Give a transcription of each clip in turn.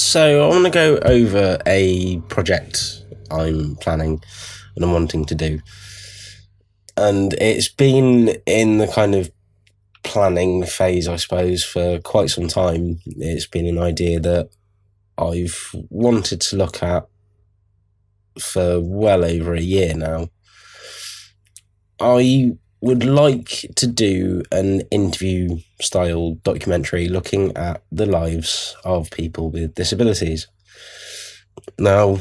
So I want to go over a project I'm planning and I'm wanting to do. And it's been in the kind of planning phase, I suppose, for quite some time. It's been an idea that I've wanted to look at for well over a year now. I would like to do an interview style documentary looking at the lives of people with disabilities. Now,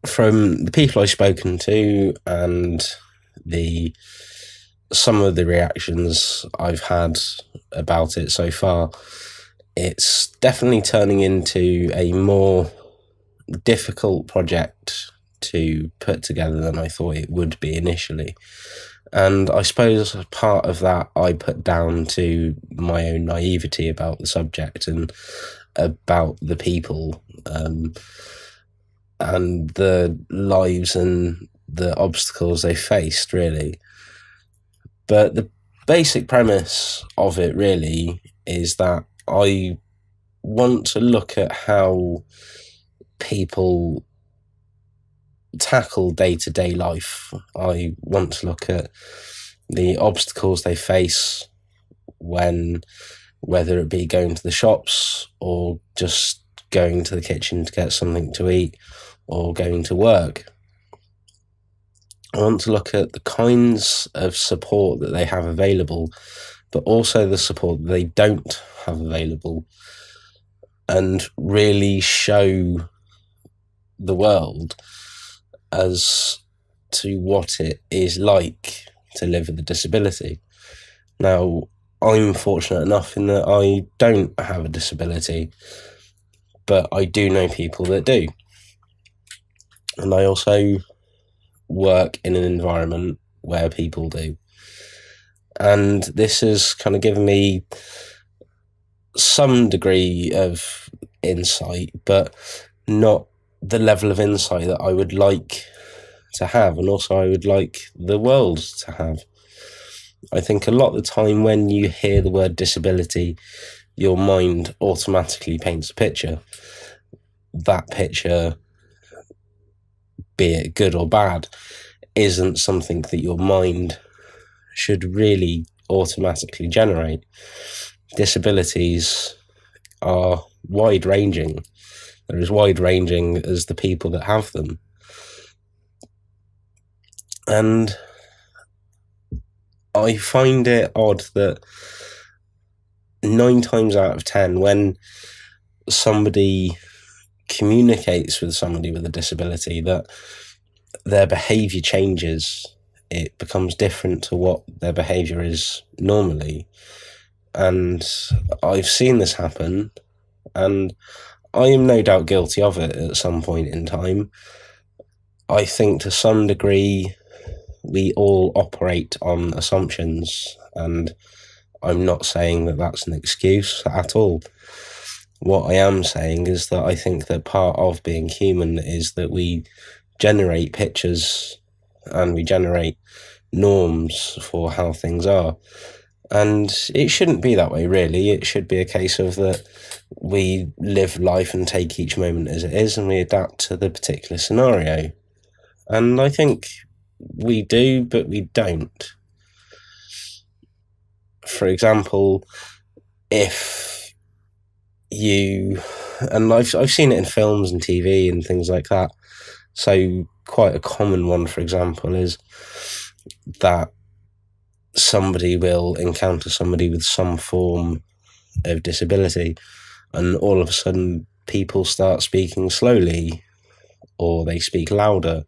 from the people I've spoken to and some of the reactions I've had about it so far, it's definitely turning into a more difficult project to put together than I thought it would be initially. And I suppose part of that I put down to my own naivety about the subject and about the people, and the lives and the obstacles they faced, really. But the basic premise of it really is that I want to look at how people tackle day-to-day life. I want to look at the obstacles they face whether it be going to the shops or just going to the kitchen to get something to eat or going to work. I want to look at the kinds of support that they have available, but also the support that they don't have available, and really show the world as to what it is like to live with a disability. Now, I'm fortunate enough in that I don't have a disability, but I do know people that do. And I also work in an environment where people do. And this has kind of given me some degree of insight, but not the level of insight that I would like to have, and also I would like the world to have. I think a lot of the time when you hear the word disability, your mind automatically paints a picture. That picture, be it good or bad, isn't something that your mind should really automatically generate. Disabilities are wide-ranging. They're as wide-ranging as the people that have them. And I find it odd that 9 times out of 10, when somebody communicates with somebody with a disability, that their behaviour changes. It becomes different to what their behaviour is normally. And I've seen this happen, and I am no doubt guilty of it at some point in time. I think to some degree we all operate on assumptions, and I'm not saying that that's an excuse at all. What I am saying is that I think that part of being human is that we generate pictures and we generate norms for how things are. And it shouldn't be that way, really. It should be a case of that we live life and take each moment as it is, and we adapt to the particular scenario. And I think we do, but we don't. For example, if you, and I've seen it in films and TV and things like that. So quite a common one, for example, is that somebody will encounter somebody with some form of disability, and all of a sudden people start speaking slowly, or they speak louder,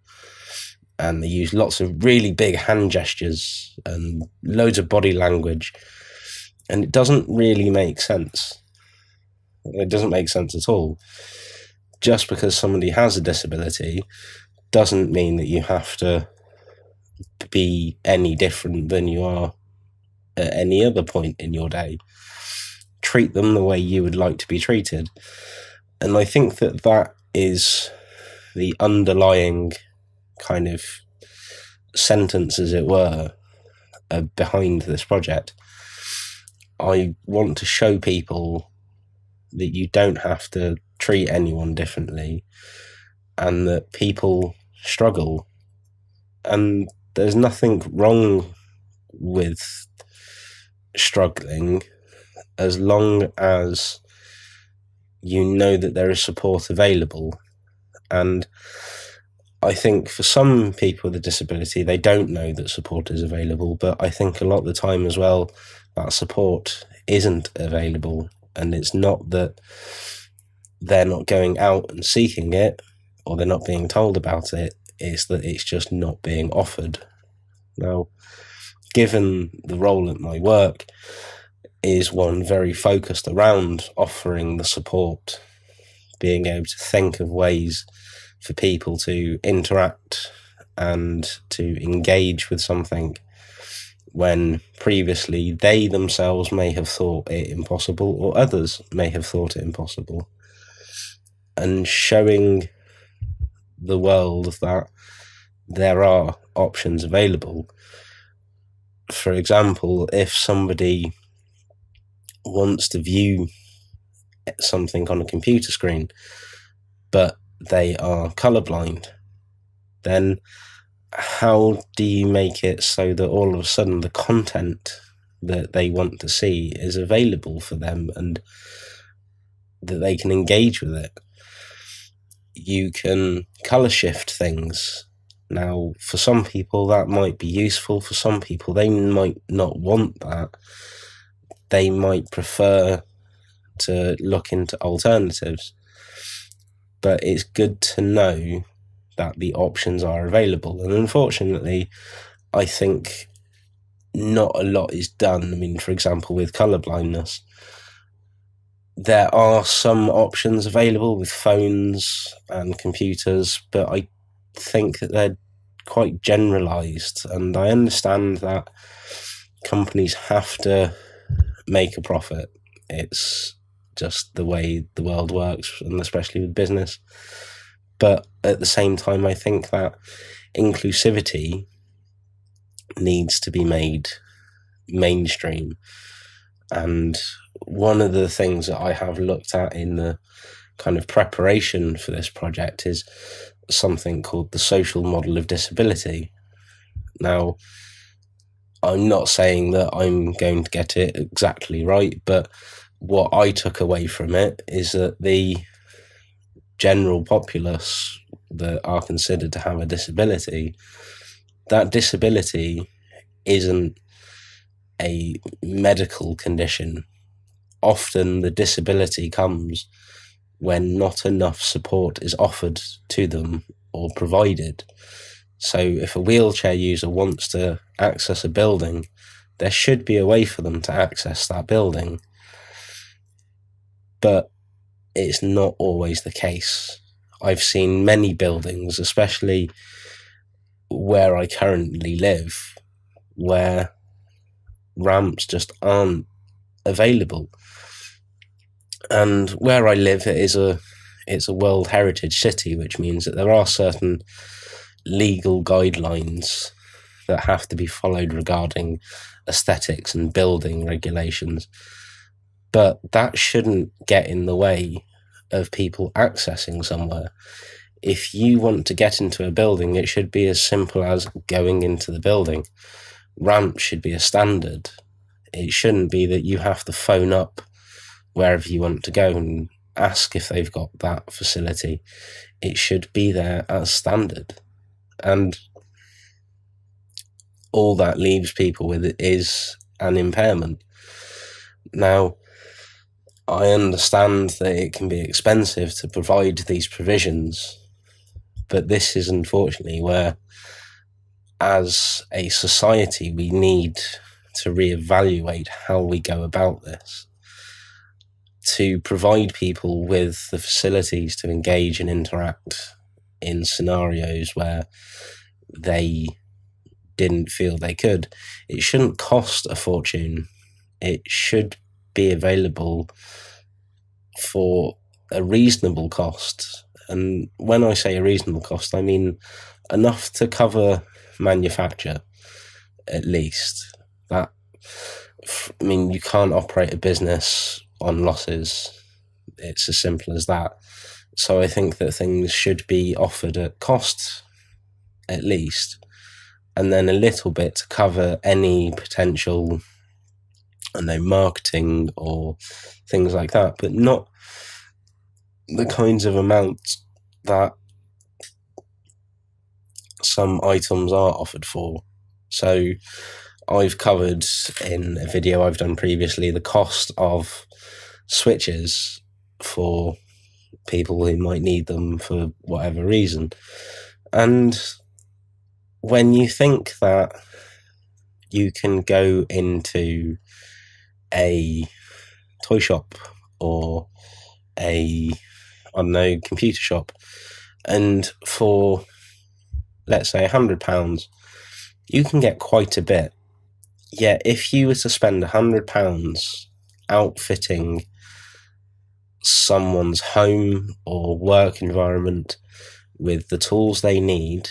and they use lots of really big hand gestures and loads of body language, and it doesn't really make sense. It doesn't make sense at all. Just because somebody has a disability doesn't mean that you have to be any different than you are at any other point in your day. Treat them the way you would like to be treated. And I think that that is the underlying kind of sentence, as it were, behind this project. I want to show people that you don't have to treat anyone differently, and that people struggle. And there's nothing wrong with struggling as long as you know that there is support available. And I think for some people with a disability, they don't know that support is available, but I think a lot of the time as well, that support isn't available. And it's not that they're not going out and seeking it, or they're not being told about it, it's that it's just not being offered. Now, given the role at my work is one very focused around offering the support, being able to think of ways for people to interact and to engage with something when previously they themselves may have thought it impossible, or others may have thought it impossible. And showing the world that there are options available. For example, if somebody wants to view something on a computer screen, but they are colorblind, then how do you make it so that all of a sudden the content that they want to see is available for them and that they can engage with it? You can color shift things. Now, for some people that might be useful. For some people, they might not want that. They might prefer to look into alternatives. But it's good to know that the options are available. And unfortunately, I think not a lot is done. I mean, for example, with colorblindness, there are some options available with phones and computers, but I think that they're quite generalized. And I understand that companies have to make a profit. It's just the way the world works, and especially with business. But at the same time, I think that inclusivity needs to be made mainstream. And one of the things that I have looked at in the kind of preparation for this project is something called the social model of disability. Now, I'm not saying that I'm going to get it exactly right, but what I took away from it is that the general populace that are considered to have a disability, that disability isn't a medical condition. Often the disability comes when not enough support is offered to them or provided. So if a wheelchair user wants to access a building, there should be a way for them to access that building. But it's not always the case. I've seen many buildings, especially where I currently live, where ramps just aren't available. And where I live, it's a World Heritage City, which means that there are certain legal guidelines that have to be followed regarding aesthetics and building regulations. But that shouldn't get in the way of people accessing somewhere. If you want to get into a building, it should be as simple as going into the building. Ramps should be a standard. It shouldn't be that you have to phone up wherever you want to go and ask if they've got that facility. It should be there as standard. And all that leaves people with it is an impairment. Now, I understand that it can be expensive to provide these provisions, but this is unfortunately where, as a society, we need to reevaluate how we go about this, to provide people with the facilities to engage and interact in scenarios where they didn't feel they could. It shouldn't cost a fortune. It should be available for a reasonable cost. And when I say a reasonable cost, I mean enough to cover manufacture, at least. That, I mean, you can't operate a business on losses. It's as simple as that. So I think that things should be offered at cost, at least, and then a little bit to cover any potential, I don't know, marketing or things like that, but not the kinds of amounts that some items are offered for. So I've covered in a video I've done previously the cost of switches for people who might need them for whatever reason. And when you think that you can go into a toy shop or a, I don't know, computer shop, and for, let's say, £100, you can get quite a bit. Yet if you were to spend £100 outfitting someone's home or work environment with the tools they need,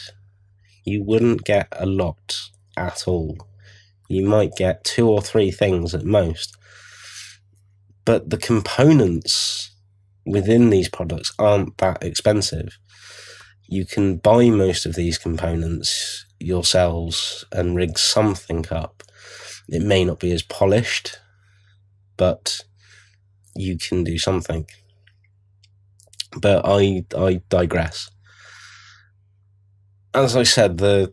you wouldn't get a lot at all. You might get 2 or 3 things at most. But the components within these products aren't that expensive. You can buy most of these components yourselves and rig something up. It may not be as polished, but you can do something. But I digress. As I said, the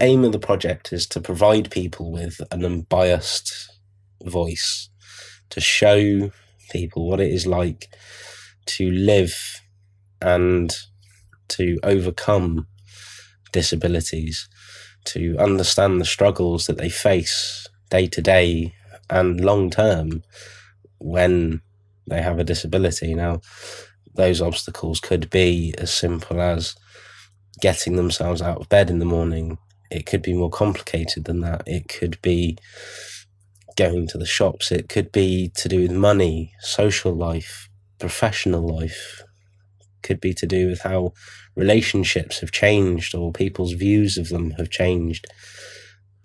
aim of the project is to provide people with an unbiased voice, to show people what it is like to live and to overcome disabilities, to understand the struggles that they face day to day and long term when they have a disability. Now, those obstacles could be as simple as getting themselves out of bed in the morning. It could be more complicated than that. It could be going to the shops. It could be to do with money, social life, professional life. It could be to do with how relationships have changed or people's views of them have changed,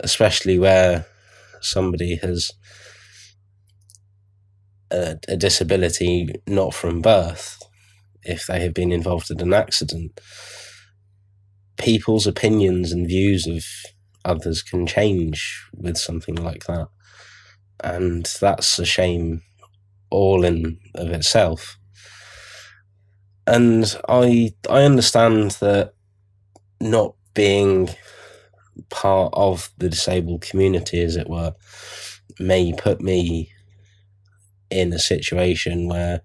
especially where somebody has a disability not from birth. If they have been involved in an accident, people's opinions and views of others can change with something like that. And that's a shame all in of itself. And I understand that not being part of the disabled community, as it were, may put me in a situation where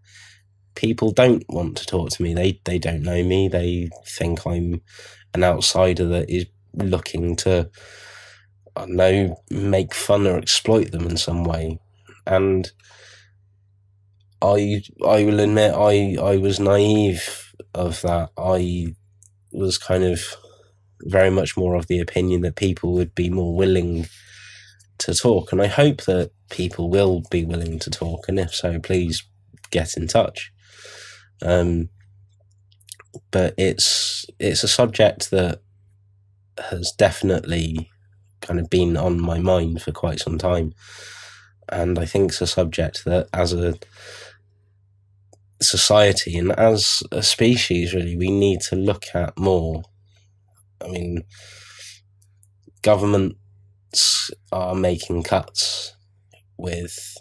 people don't want to talk to me. They don't know me. They think I'm an outsider that is looking to, I don't know, make fun or exploit them in some way. And I will admit I was naive of that. I was kind of very much more of the opinion that people would be more willing to talk. And I hope that people will be willing to talk. And if so, please get in touch. But it's a subject that has definitely kind of been on my mind for quite some time. And I think it's a subject that as a society and as a species, really, we need to look at more. I mean, governments are making cuts with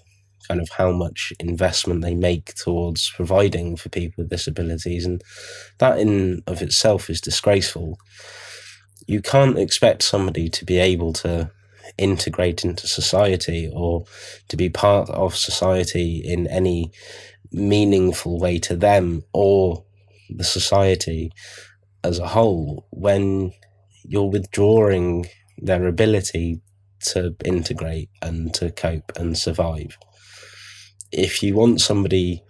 kind of how much investment they make towards providing for people with disabilities, and that in of itself is disgraceful. You can't expect somebody to be able to integrate into society or to be part of society in any meaningful way to them or the society as a whole when you're withdrawing their ability to integrate and to cope and survive. If you want somebody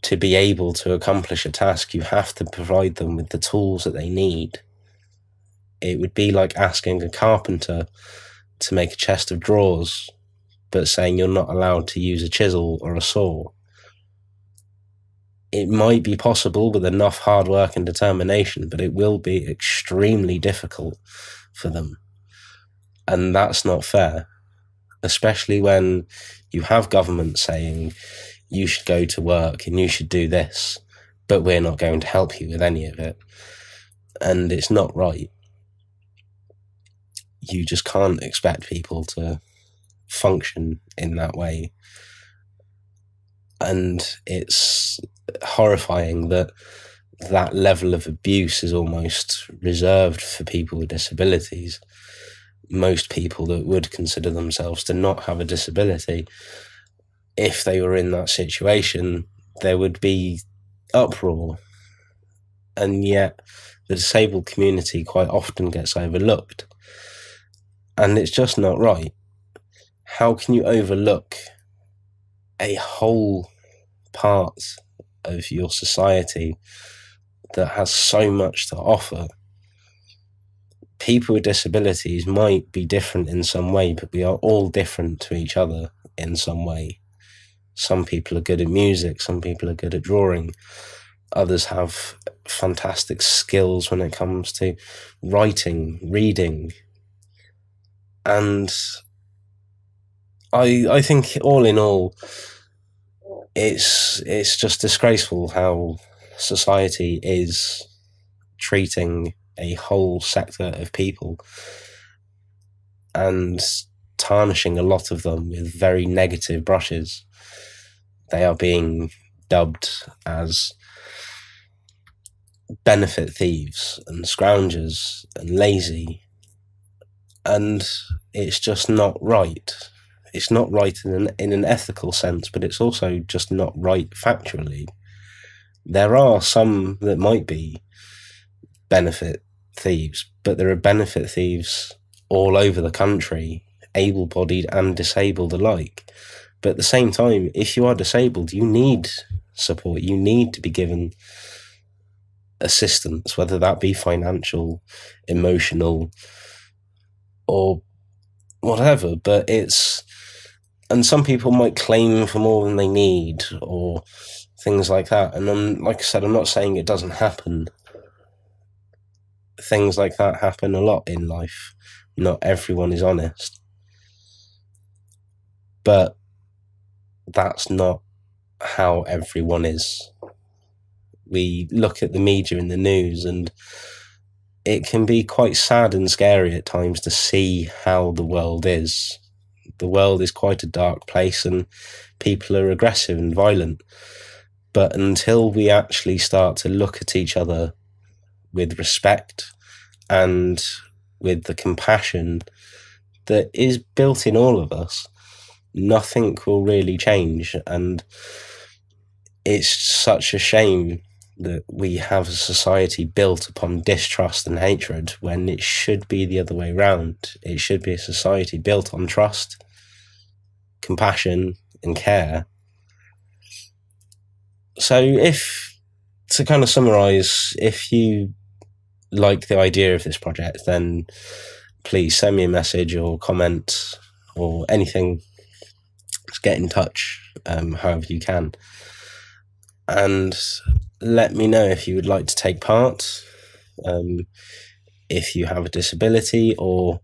to be able to accomplish a task, you have to provide them with the tools that they need. It would be like asking a carpenter to make a chest of drawers, but saying you're not allowed to use a chisel or a saw. It might be possible with enough hard work and determination, but it will be extremely difficult for them. And that's not fair, especially when you have government saying you should go to work and you should do this, but we're not going to help you with any of it. And it's not right. You just can't expect people to function in that way. And it's horrifying that that level of abuse is almost reserved for people with disabilities. Most people that would consider themselves to not have a disability, if they were in that situation, there would be uproar. And yet the disabled community quite often gets overlooked. And it's just not right. How can you overlook a whole part of your society that has so much to offer? People with disabilities might be different in some way, but we are all different to each other in some way. Some people are good at music, some people are good at drawing, others have fantastic skills when it comes to writing, reading. And I think all in all, it's just disgraceful how society is treating a whole sector of people and tarnishing a lot of them with very negative brushes. They are being dubbed as benefit thieves and scroungers and lazy, and it's just not right. It's not right in an ethical sense, but it's also just not right factually. There are some that might be benefit thieves, but there are benefit thieves all over the country, able-bodied and disabled alike. But at the same time, if you are disabled, you need support. You need to be given assistance, whether that be financial, emotional, or whatever. But and some people might claim for more than they need or things like that. And like I said, I'm not saying it doesn't happen. Things like that happen a lot in life. Not everyone is honest. But that's not how everyone is. We look at the media and the news, and it can be quite sad and scary at times to see how the world is. The world is quite a dark place, and people are aggressive and violent. But until we actually start to look at each other with respect and with the compassion that is built in all of us, nothing will really change. And it's such a shame that we have a society built upon distrust and hatred when it should be the other way around. It should be a society built on trust, compassion, and care. So to kind of summarize, if you like the idea of this project, then please send me a message or comment or anything. Just get in touch however you can. And let me know if you would like to take part, if you have a disability or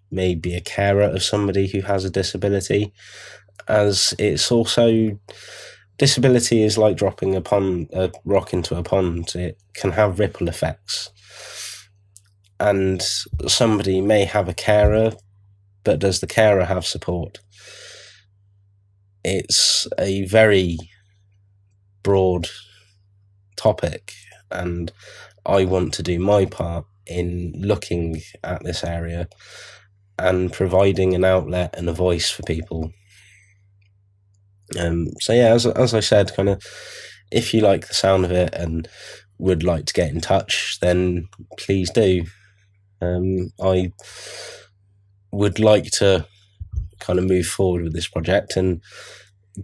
maybe a carer of somebody who has a disability, as it's also, disability is like dropping a rock into a pond. It can have ripple effects. And somebody may have a carer, but does the carer have support? It's a very broad topic, and I want to do my part in looking at this area and providing an outlet and a voice for people. So yeah, as I said, kind of, if you like the sound of it and would like to get in touch, then please do. I would like to kind of move forward with this project, and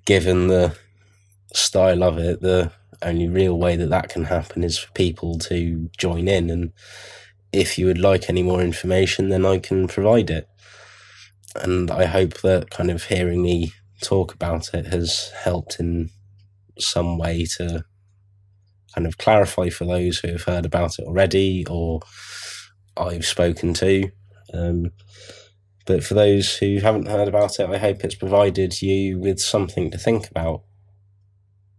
given the style of it, the only real way that can happen is for people to join in. And if you would like any more information, then I can provide it. And I hope that kind of hearing me talk about it has helped in some way to kind of clarify for those who have heard about it already or I've spoken to. But for those who haven't heard about it, I hope it's provided you with something to think about.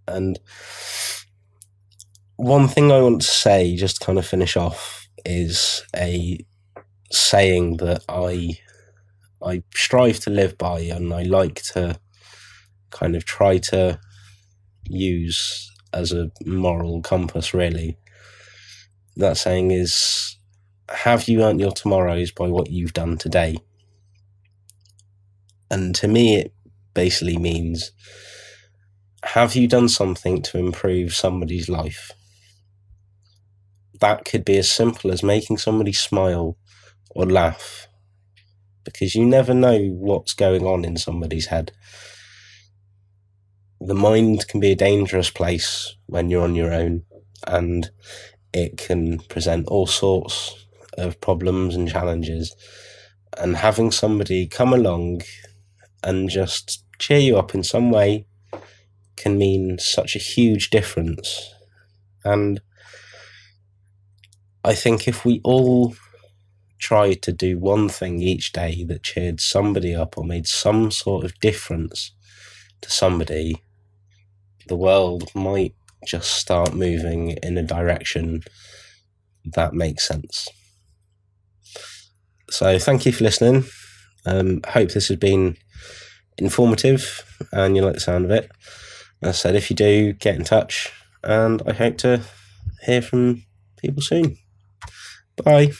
And one thing I want to say, just to kind of finish off, is a saying that I strive to live by, and I like to kind of try to use as a moral compass, really. That saying is, have you earned your tomorrows by what you've done today? And to me, it basically means, have you done something to improve somebody's life? That could be as simple as making somebody smile or laugh, because you never know what's going on in somebody's head. The mind can be a dangerous place when you're on your own, and it can present all sorts of problems and challenges. And having somebody come along and just cheer you up in some way can mean such a huge difference. And I think if we all tried to do one thing each day that cheered somebody up or made some sort of difference to somebody, the world might just start moving in a direction that makes sense. So thank you for listening. Hope this has been informative and you like the sound of it. As I said, if you do, get in touch, and I hope to hear from people soon. Bye.